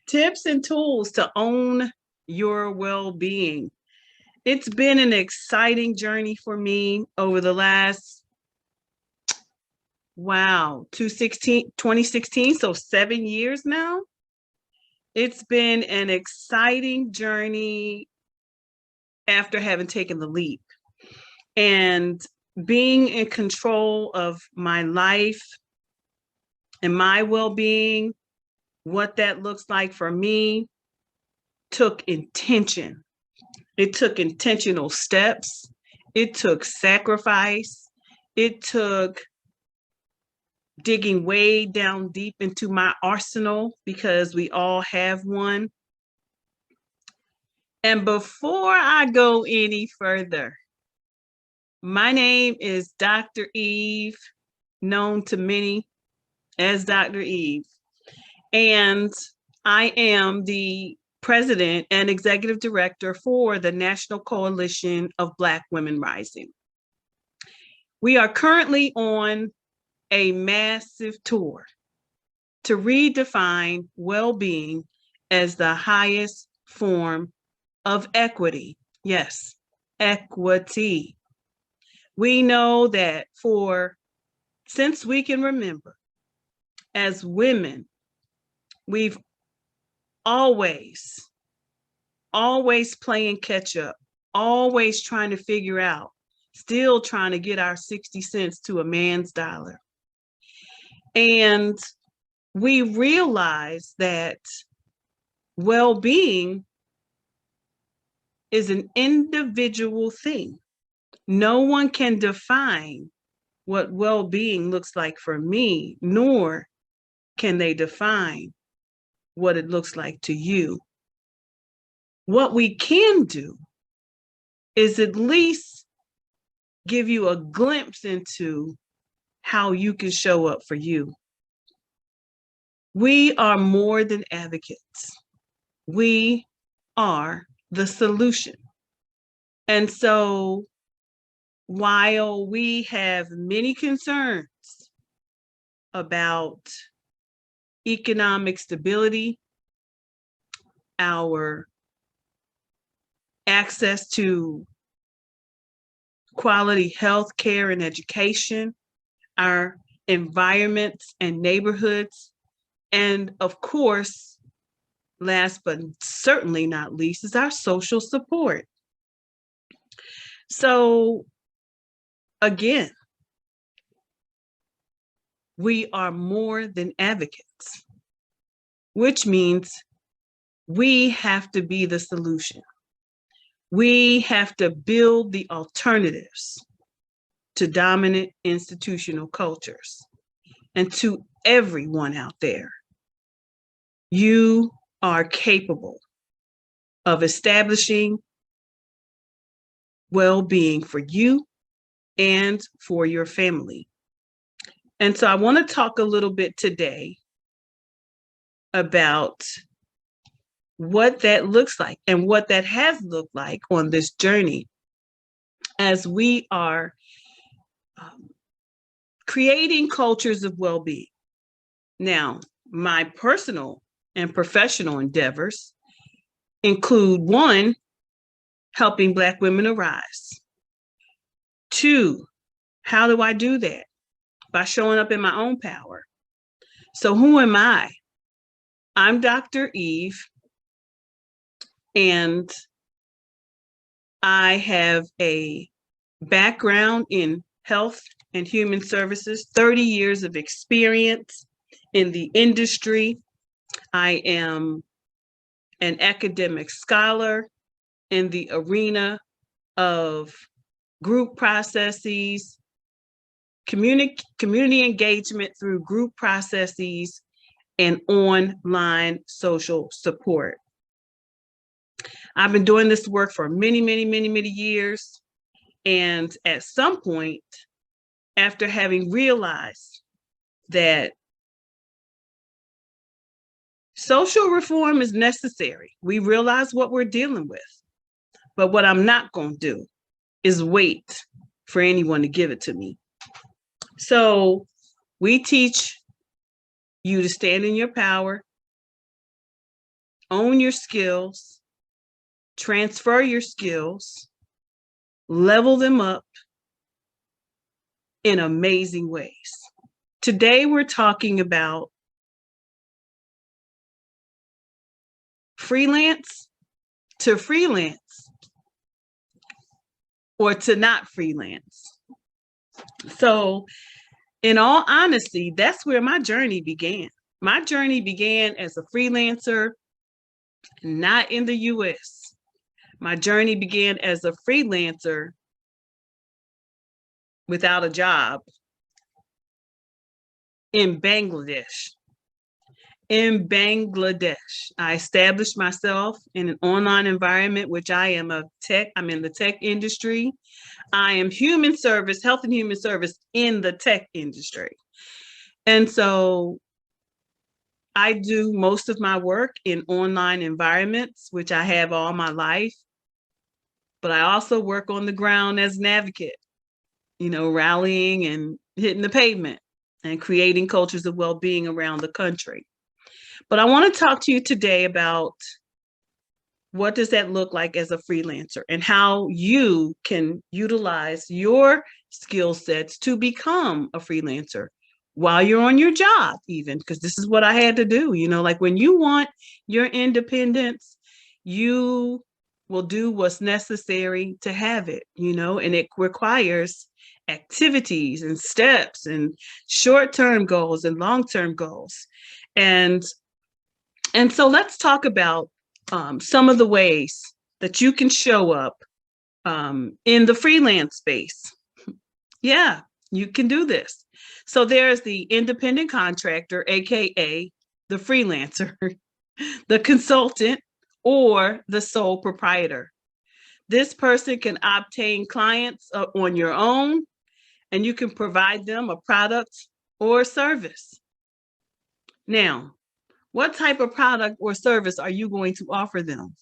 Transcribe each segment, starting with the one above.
Tips and tools to own your well-being. It's been an exciting journey for me over the last, 2016, so 7 years now. It's been an exciting journey after having taken the leap and being in control of my life and my well-being. What that looks like for me took intention. It took intentional steps. It took sacrifice. It took digging way down deep into my arsenal, because we all have one. And before I go any further, my name is Dr. Eve, known to many as Dr. Eve. And I am the president and executive director for the National Coalition of Black Women Rising. We are currently on a massive tour to redefine well-being as the highest form of equity. Yes, equity. We know that since we can remember, as women, we've always playing catch up, always trying to figure out, still trying to get our 60 cents to a man's dollar. And we realize that well-being is an individual thing. No one can define what well-being looks like for me, nor can they define what it looks like to you. What we can do is at least give you a glimpse into how you can show up for you. We are more than advocates. We are the solution. And so while we have many concerns about economic stability, our access to quality health care and education, our environments and neighborhoods, and of course, last but certainly not least, is our social support. So again, we are more than advocates, which means we have to be the solution. We have to build the alternatives to dominant institutional cultures. And to everyone out there, you are capable of establishing well-being for you and for your family. And so I want to talk a little bit today about what that looks like and what that has looked like on this journey as we are creating cultures of well-being. Now, my personal and professional endeavors include: 1, helping Black women arise. 2, how do I do that? By showing up in my own power. So who am I? I'm Dr. Eve, and I have a background in health and human services, 30 years of experience in the industry. I am an academic scholar in the arena of group processes, community engagement through group processes, and online social support. I've been doing this work for many years. And at some point, after having realized that social reform is necessary, we realize what we're dealing with. But what I'm not going to do is wait for anyone to give it to me. So we teach you to stand in your power, own your skills, transfer your skills, level them up in amazing ways. Today, we're talking about freelance to freelance or to not freelance. So, in all honesty, that's where my journey began. My journey began as a freelancer, not in the US. My journey began as a freelancer without a job in Bangladesh. In Bangladesh, I established myself in an online environment, which I'm in the tech industry. I am human service, health and human service in the tech industry. And so I do most of my work in online environments, which I have all my life. But I also work on the ground as an advocate, rallying and hitting the pavement and creating cultures of well-being around the country. But I want to talk to you today about what does that look like as a freelancer and how you can utilize your skill sets to become a freelancer while you're on your job, even, because this is what I had to do. Like when you want your independence, you will do what's necessary to have it, and it requires activities and steps and short-term goals and long-term goals. And so let's talk about some of the ways that you can show up in the freelance space. Yeah, you can do this. So there's the independent contractor, AKA the freelancer, the consultant, or the sole proprietor. This person can obtain clients on your own, and you can provide them a product or service. Now, what type of product or service are you going to offer them?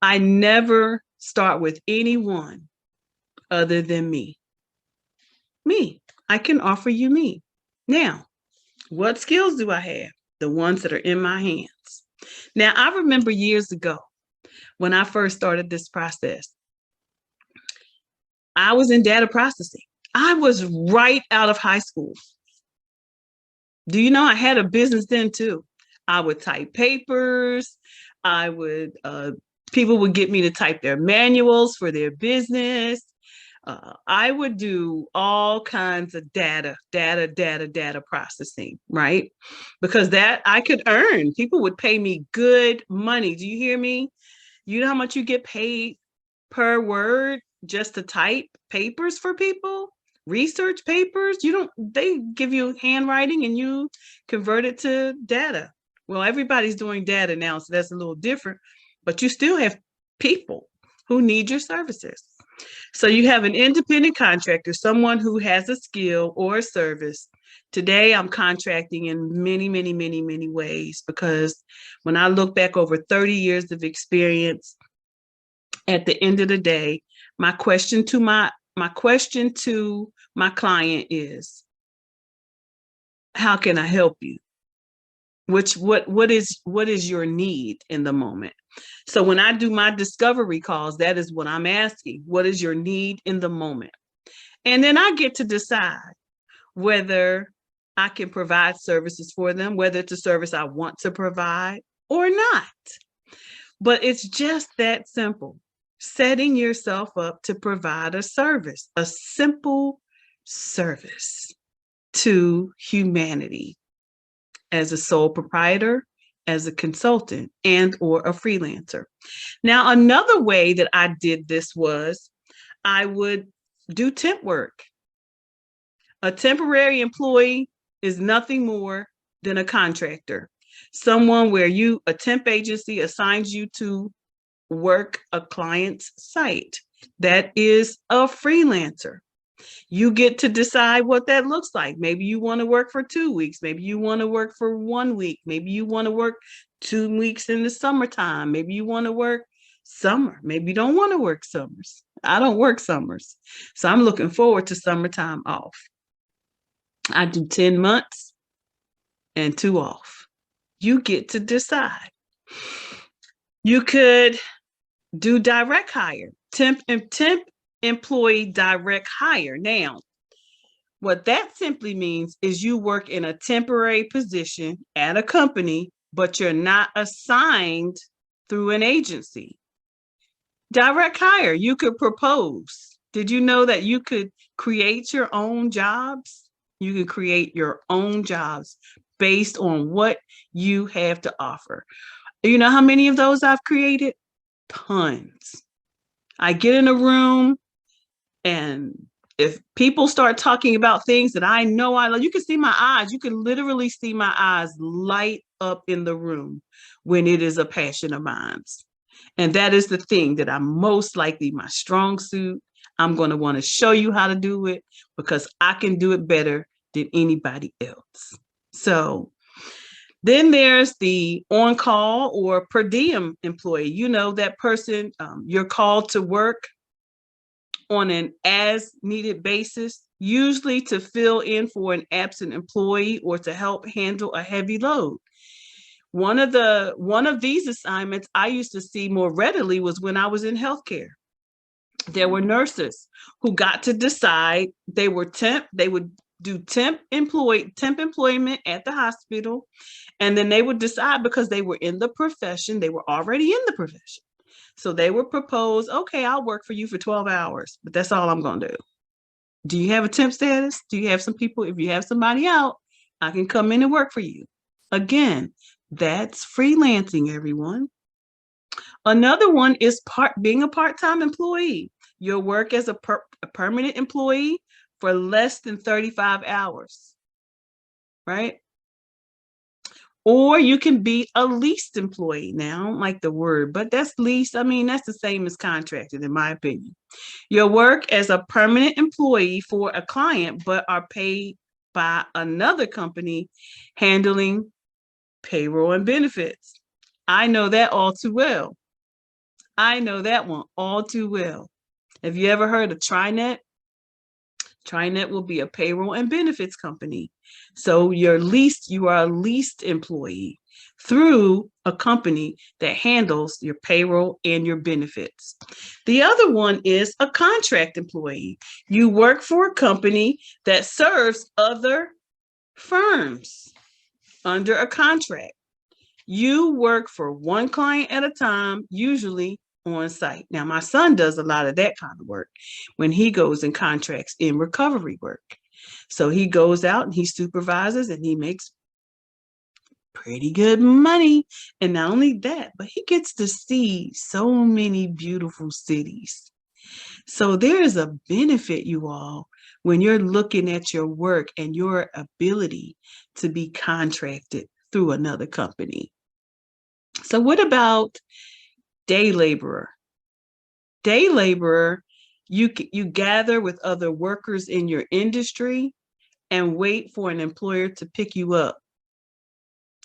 I never start with anyone other than me. Me. I can offer you me. Now, what skills do I have? The ones that are in my hands. Now, I remember years ago when I first started this process, I was in data processing. I was right out of high school. Do you know I had a business then too? I would type papers. People would get me to type their manuals for their business. I would do all kinds of data processing, right? Because that I could earn. People would pay me good money. Do you hear me? You know how much you get paid per word just to type papers for people? Research papers, they give you handwriting and you convert it to data. Well, everybody's doing data now, so that's a little different, but you still have people who need your services. So you have an independent contractor, someone who has a skill or a service. Today, I'm contracting in many, many, many, many ways, because when I look back over 30 years of experience, at the end of the day, my question to my client is, how can I help you? What is your need in the moment? So when I do my discovery calls, that is what I'm asking. What is your need in the moment? And then I get to decide whether I can provide services for them, whether it's a service I want to provide or not. But it's just that simple. Setting yourself up to provide a service, a simple service to humanity as a sole proprietor, as a consultant, and or a freelancer. Now, another way that I did this was I would do temp work. A temporary employee is nothing more than a contractor, someone where a temp agency assigns you to work a client's site. That is a freelancer. You get to decide what that looks like. Maybe you want to work for 2 weeks. Maybe you want to work for 1 week. Maybe you want to work 2 weeks in the summertime. Maybe you want to work summer. Maybe you don't want to work summers. I don't work summers. So I'm looking forward to summertime off. I do 10 months and 2 off. You get to decide. You could do direct hire, temp employee direct hire. Now, what that simply means is you work in a temporary position at a company, but you're not assigned through an agency. Direct hire, you could propose. Did you know that you could create your own jobs? You can create your own jobs based on what you have to offer. You know how many of those I've created? Tons. I get in a room, and if people start talking about things that I know I love, you can see my eyes. You can literally see my eyes light up in the room when it is a passion of mine. And that is the thing that I'm most likely my strong suit. I'm going to want to show you how to do it because I can do it better than anybody else. So then there's the on-call or per diem employee. You know, that person, you're called to work on an as-needed basis, usually to fill in for an absent employee or to help handle a heavy load. One of these assignments I used to see more readily was when I was in healthcare. There were nurses who got to decide they would do temp employment at the hospital, and then they would decide, because they were in the profession, they were already in the profession. So they would propose, okay, I'll work for you for 12 hours, but that's all I'm going to do. Do you have a temp status? Do you have some people? If you have somebody out, I can come in and work for you. Again, that's freelancing, everyone. Another one is being a part-time employee. You'll work as a permanent employee for less than 35 hours, right? Or you can be a leased employee. Now, I don't like the word, but that's leased. I mean, that's the same as contracted, in my opinion. You'll work as a permanent employee for a client, but are paid by another company handling payroll and benefits. I know that all too well. I know that one all too well. Have you ever heard of TriNet? TriNet will be a payroll and benefits company. So you are a leased employee through a company that handles your payroll and your benefits. The other one is a contract employee. You work for a company that serves other firms under a contract. You work for one client at a time, usually on site. Now, my son does a lot of that kind of work when he goes and contracts in recovery work. So he goes out and he supervises and he makes pretty good money. And not only that, but he gets to see so many beautiful cities. So there is a benefit, you all, when you're looking at your work and your ability to be contracted through another company. So what about day laborer? Day laborer, you gather with other workers in your industry and wait for an employer to pick you up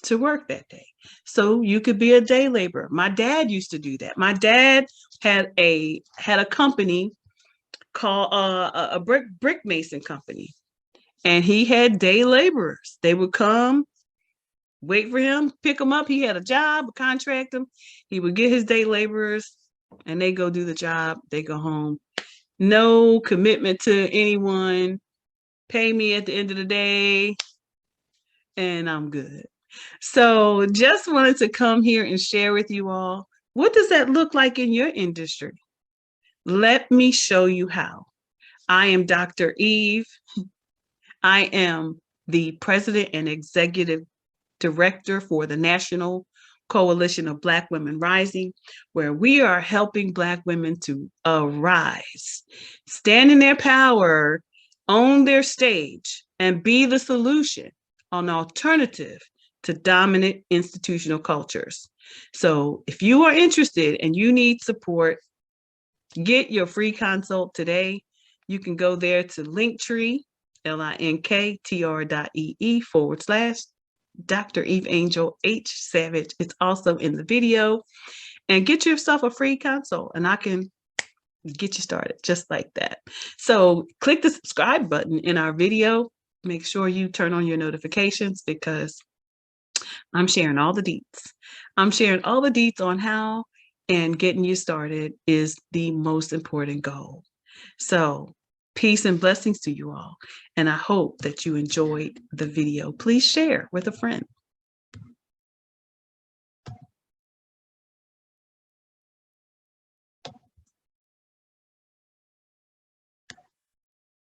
to work that day. So you could be a day laborer. My dad used to do that. My dad had a company called a brick mason company, and he had day laborers. They would come, wait for him, pick him up. He had a job, contract him. He would get his day laborers, and they go do the job. They go home. No commitment to anyone. Pay me at the end of the day, and I'm good. So just wanted to come here and share with you all, what does that look like in your industry? Let me show you how. I am Dr. Eve. I am the president and executive director for the National Coalition of Black Women Rising, where we are helping Black women to arise, stand in their power, own their stage, and be the solution, an alternative to dominant institutional cultures. So if you are interested and you need support, get your free consult today. You can go there to Linktree, linktr.ee/Dr. Eve Angel H. Savage. It's also in the video. And get yourself a free consult, and I can get you started just like that. So click the subscribe button in our video. Make sure you turn on your notifications, because I'm sharing all the deets. I'm sharing all the deets on how, and getting you started is the most important goal. So peace and blessings to you all. And I hope that you enjoyed the video. Please share with a friend.